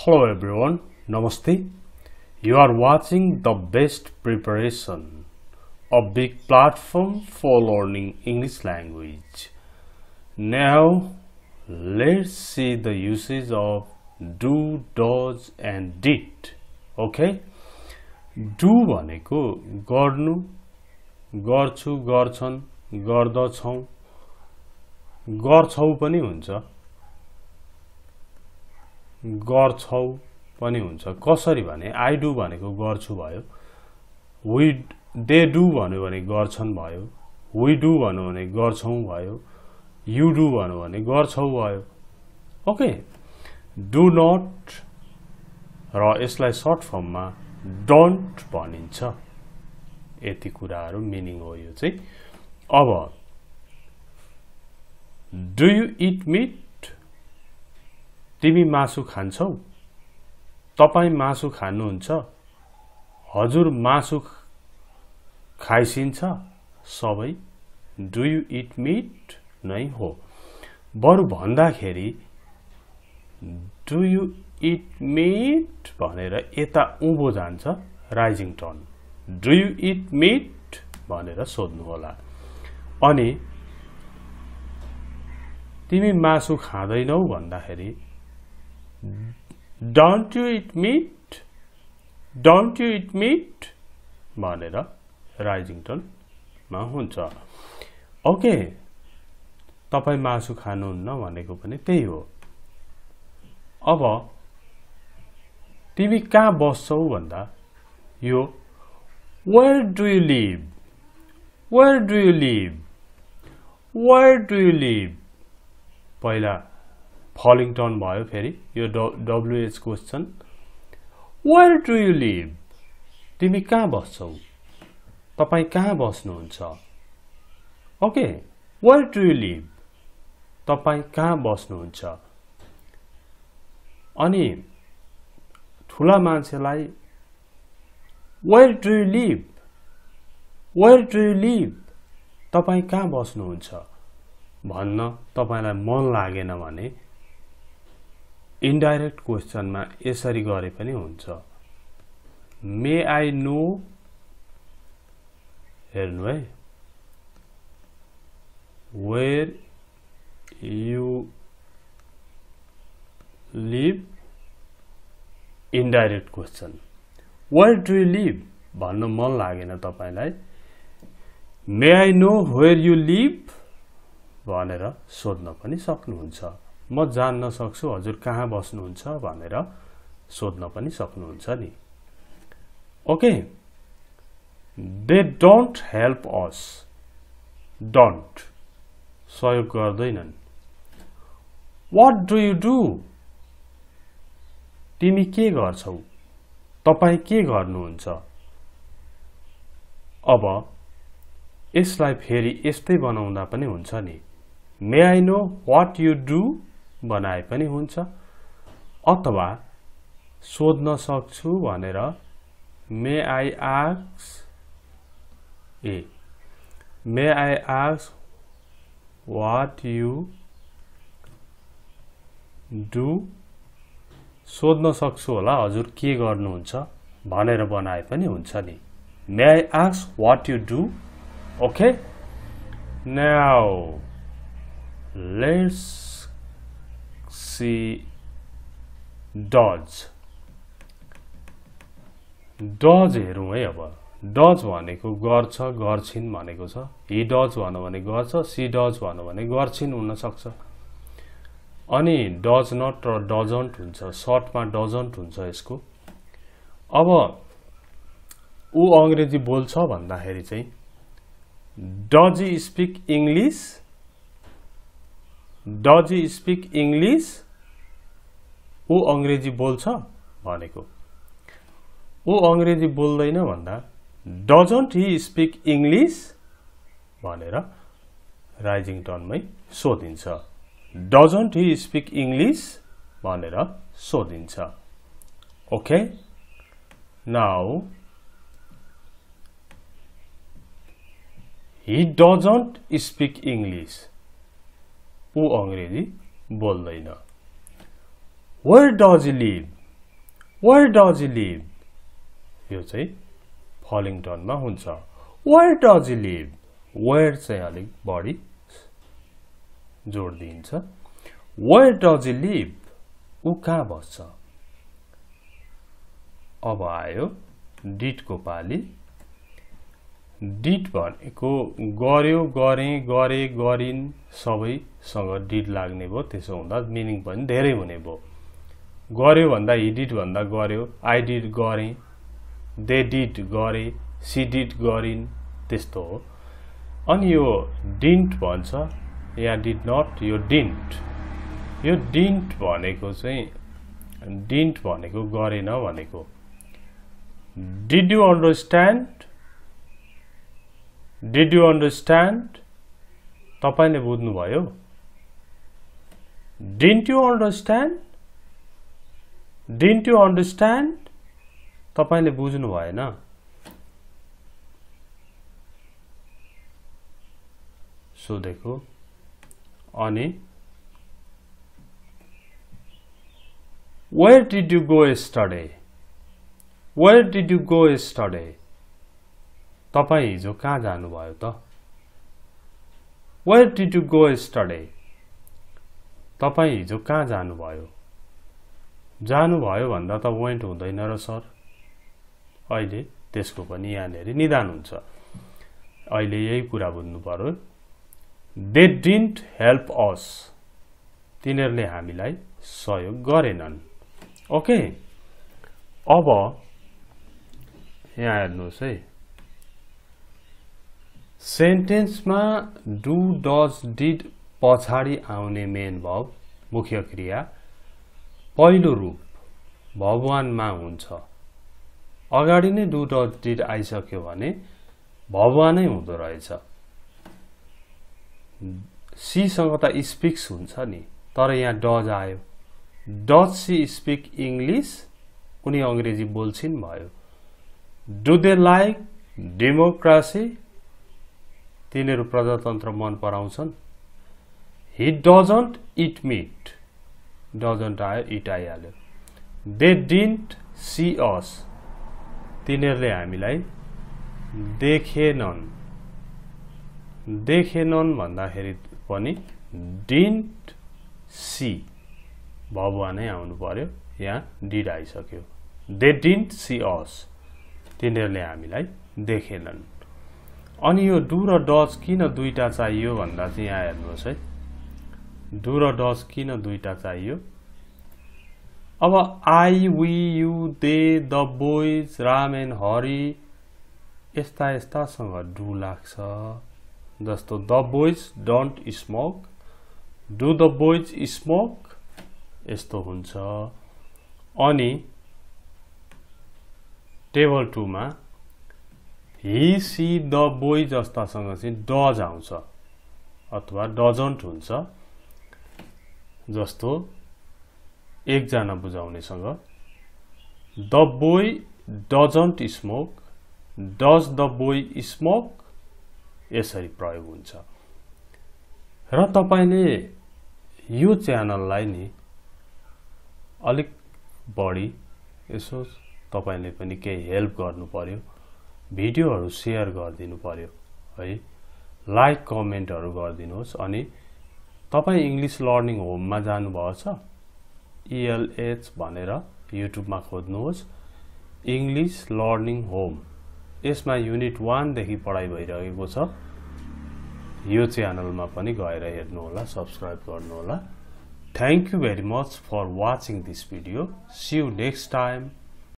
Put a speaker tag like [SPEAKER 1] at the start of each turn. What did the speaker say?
[SPEAKER 1] Hello everyone, Namaste. You are watching the best preparation, a big platform for learning English language. Now, let's see the usage of do, does and did. Okay? Do भनेको गर्नु, गर्छु, गर्छन्, गर्दछौं, गर्छौ पनि हुन्छ, गर्छौ पनि हुन्छ. कसरी भने I do भनेको गर्छु भयो, they do भन्यो भने गर्छन् भयो, we do भन्यो भने गर्छौं भयो, you do भन्यो भने गर्छौ भयो. ओके, do not र यसलाई सर्ट फर्ममा don't भनिन्छ. यति कुराहरु मिनिङ हो यो चाहिँ. अब do you eat meat? तिमी मासु खान्छौ? तपाई मासु खानुहुन्छ? हजुर मासु खाइसिन्छ? सबै do you eat meat नै हो. बरु भन्दाखेरि do you eat meat भनेर यता उँभो जान्छ rising turn. do you eat meat भनेर सोध्नु होला. अनि तिमी मासु खादैनौ भन्दाखेरि don't you eat meat? Don't you eat meat? भनेर राइजिङ टर्न मा हुन्छ. ओके, तपाई मासु खानुहुन्न भनेको पनि त्यही हो. अब तिमी कहाँ बस्छौ भन्दा यो where do you live? Where do you live? Where do you live? पहिला फलिङ टर्न भयो. फेरि यो WH question where do you live? तिमी कहाँ बस्छौ? तपाई कहाँ बस्नुहुन्छ? Okay, where do you live? तपाई कहाँ बस्नुहुन्छ? अनि ठुला मान्छेलाई where do you live? Where do you live? तपाई कहाँ बस्नुहुन्छ भन्न तपाईलाई मन लागेन भने इन्डाइरेक्ट क्वेशनमा यसरी गरे पनि हुन्छ. May I know? हेर्नु है, where you live, indirect question. Where do you live भन्न मन लागेन तपाईलाई, May I know where you live भनेर सोध्न पनि सक्नुहुन्छ. म जान्न सक्छु हजुर कहाँ बस्नुहुन्छ भनेर सोध्न पनि सक्नुहुन्छ नि. Okay, they don't help us. Don't सहयोग गर्दैनन्. What do you do? तिमी के गर्छौ? तपाई के गर्नुहुन्छ? अब यसलाई फेरि यस्तै बनाउँदा पनि हुन्छ नि. May I know what you do बनाए पनि हुन्छ. अथवा सोध्न सक्छु भनेर May I ask May I ask what you do? सोध्न सक्छु होला हजुर के गर्नुहुन्छ भनेर बनाए पनि हुन्छ नि. May I ask what you do? Okay, now let's see does. Does हेरौं है. अब does भनेको गर्छ, गर्छिन् भनेको छ. he does भन्यो भने गर्छ, she does भन्यो भने गर्छिन् हुन सक्छ. अनि does not र doesn't हुन्छ. सर्टमा doesn't हुन्छ यसको. अब उ अंग्रेजी बोल्छ भन्दाखेरि चाहिँ does he speak English? Does he speak English? उ अंग्रेजी बोल्छ भनेको. उ अंग्रेजी बोल्दैन भन्दा doesn't he speak English भनेर राइजिङ टर्नमै सोधिन्छ. Doesn't he speak English भनेर सोधिन्छ. Okay, now he doesn't speak English. उ अंग्रेजी बोल्दैन. Where does he live? Where does he live? यो चाहिँ फलिङ टर्नमा हुन्छ. Where does he live? Where चाहिँ अलिक बढी जोड दिन्छ. Where does he live? ऊ कहाँ बस्छ? अब आयो did को पाली. Did भनेको गर्यो, गरे, गरे, गरिन् सबैसँग did लाग्ने भयो. त्यसो हुँदा मिनिङ पनि धेरै हुने भयो. गर्यो भन्दा he did भन्दा गर्यो, I did गरे, they did गरे, she did गरिन्, त्यस्तो हो. अनि यो didn't भन्छ या did not, यो didn't. यो didn't भनेको चाहिँ didn't भनेको गरेन भनेको. Did you understand? Did you understand? तपाईले बुझ्नु भयो? Didn't you understand? Didn't you understand? तपाईले बुझ्नु भएन? सो देखो अनि Where did you go yesterday? Where did you go yesterday? तपाईं हिजो कहाँ जानुभयो त? Where did you go yesterday? तपाईं हिजो कहाँ जानुभयो? जानुभयो भन्दा त went हुँदैन र सर. अहिले त्यसको पनि यहाँनेरि निदान हुन्छ. अहिले यही कुरा बुझ्नु पर्यो. They didn't help us. तिनीहरूले हामीलाई सहयोग गरेनन्. ओके. अब यहाँ हेर्नुहोस् है. सेन्टेन्समा डु, डज, डिड पछाडि आउने मेन भर्ब मुख्य क्रिया पहिलो रूप भर्ब 1 मा हुन्छ. अगाडि नै डु, डज, डिड आइसक्यो भने भर्ब 1 नै हुँदो रहेछ. सी सँग त स्पिक्स हुन्छ नि, तर यहाँ डज आयो. Does she speak English? उनी अंग्रेजी बोल्छिन् भयो. Do they like democracy? तिनीहरू प्रजातन्त्र मन पराउँछन्. He doesn't eat meat? Doesn't आयो, इट आइहाल्यो. They didn't see us? तिनीहरूले हामीलाई देखेनन्. देखेनन् भन्दाखेरि पनि डिडन्ट सी भर्ब 1 नै आउनु पर्यो. यहाँ डिड आइसक्यो. They didn't see us? तिनीहरूले हामीलाई देखेनन्. अनि यो डु र डज किन दुईटा चाहियो भन्दा चाहिँ यहाँ हेर्नुहोस् है. डु र डज किन दुईटा चाहियो? अब I, we, you, they, the boys, Ram and Hari यस्ता यस्तासँग डु लाग्छ. जस्तो the boys don't smoke, do the boys smoke यस्तो हुन्छ. अनि टेबल 2 मा ही, सी, द बोय जस्तासँग चाहिँ डज आउँछ अथवा डजन्ट हुन्छ. जस्तो एकजना बुझाउनेसँग the boy doesn't smoke, does the boy smoke यसरी प्रयोग हुन्छ. र तपाईले यो च्यानललाई नि अलिक बढी यसो तपाईले पनि केही हेल्प गर्नु पर्यो. भिडियोहरु शेयर गरिदिनु पर्यो है. लाइक कमेन्टहरु गरिदिनुहोस्. अनि तपाई इंग्लिश लर्निङ होममा जानुभएको छ? ELH भनेर युट्युबमा खोज्नुहोस्. English learning home. यसमा युनिट 1 देखि पढाइ भइरहेको छ. यो च्यानलमा पनि गएर हेर्नु होला, सब्स्क्राइब गर्नु होला. Thank you very much for watching this video. See you next time.